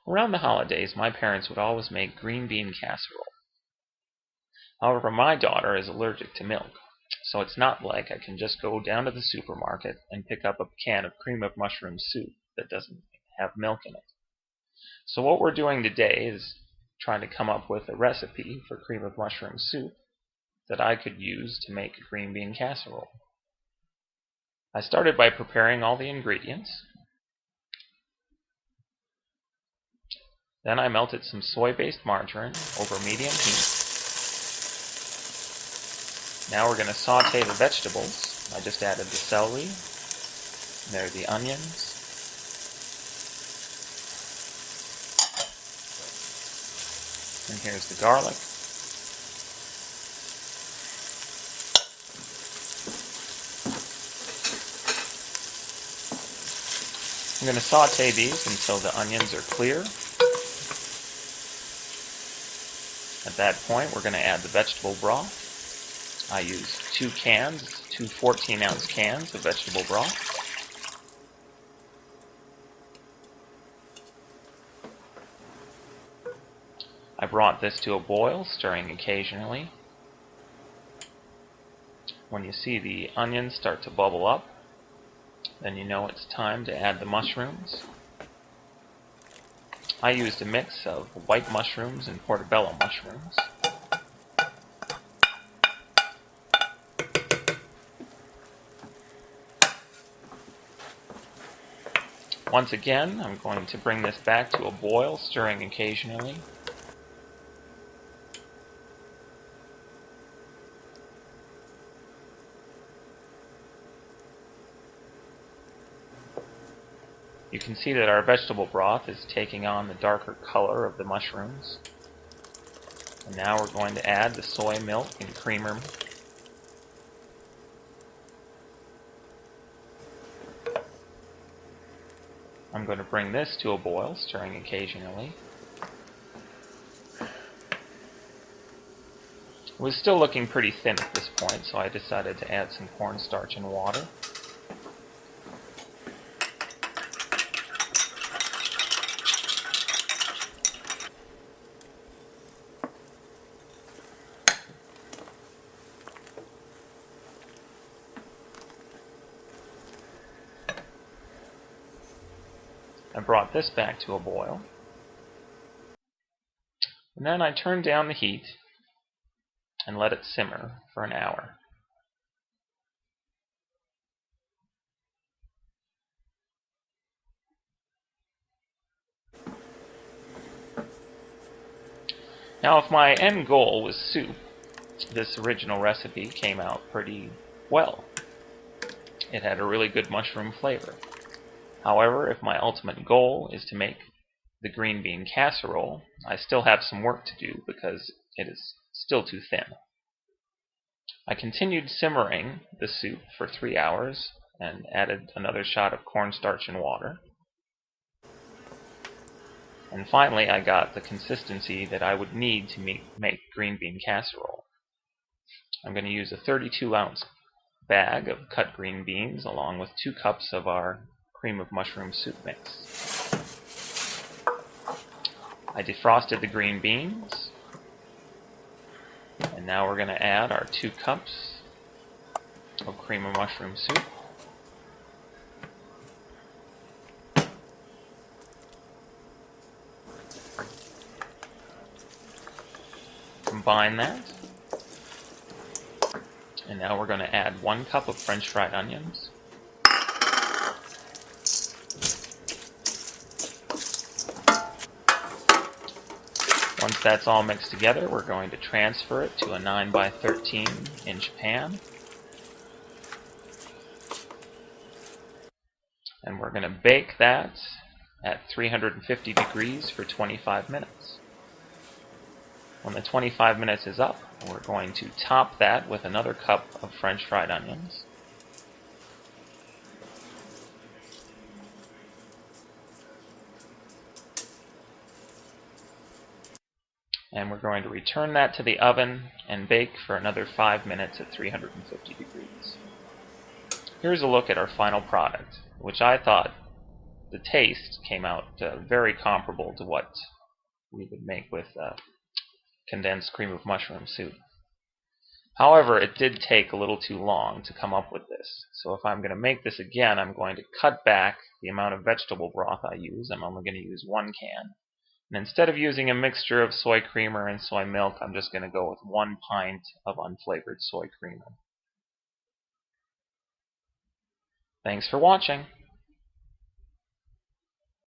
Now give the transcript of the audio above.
Around the holidays, my parents would always make green bean casserole. However, my daughter is allergic to milk, so it's not like I can just go down to the supermarket and pick up a can of cream of mushroom soup that doesn't have milk in it. So what we're doing today is trying to come up with a recipe for cream of mushroom soup that I could use to make a green bean casserole. I started by preparing all the ingredients. Then I melted some soy-based margarine over medium heat. Now we're going to saute the vegetables. I just added the celery. And there are the onions. And here's the garlic. I'm going to saute these until the onions are clear. At that point, we're going to add the vegetable broth. I use two 14-ounce cans of vegetable broth. I brought this to a boil, stirring occasionally. When you see the onions start to bubble up, then you know it's time to add the mushrooms. I used a mix of white mushrooms and portobello mushrooms. Once again, I'm going to bring this back to a boil, stirring occasionally. You can see that our vegetable broth is taking on the darker color of the mushrooms. And now we're going to add the soy milk and creamer. I'm going to bring this to a boil, stirring occasionally. It was still looking pretty thin at this point, so I decided to add some cornstarch and water. I brought this back to a boil. And then I turned down the heat and let it simmer for an hour. Now, if my end goal was soup, this original recipe came out pretty well. It had a really good mushroom flavor. However, if my ultimate goal is to make the green bean casserole, I still have some work to do because it is still too thin. I continued simmering the soup for 3 hours and added another shot of cornstarch and water. And finally, I got the consistency that I would need to make green bean casserole. I'm going to use a 32-ounce bag of cut green beans along with 2 cups of our cream of mushroom soup mix. I defrosted the green beans, and now we're going to add our 2 cups of cream of mushroom soup. Combine that, and now we're going to add 1 cup of French fried onions. Once that's all mixed together, we're going to transfer it to a 9 by 13 inch pan. And we're going to bake that at 350 degrees for 25 minutes. When the 25 minutes is up, we're going to top that with another cup of French fried onions. And we're going to return that to the oven and bake for another 5 minutes at 350 degrees. Here's a look at our final product, which I thought the taste came out very comparable to what we would make with condensed cream of mushroom soup. However, it did take a little too long to come up with this. So if I'm going to make this again, I'm going to cut back the amount of vegetable broth I use. I'm only going to use 1 can. And instead of using a mixture of soy creamer and soy milk, I'm just going to go with 1 pint of unflavored soy creamer. Thanks for watching.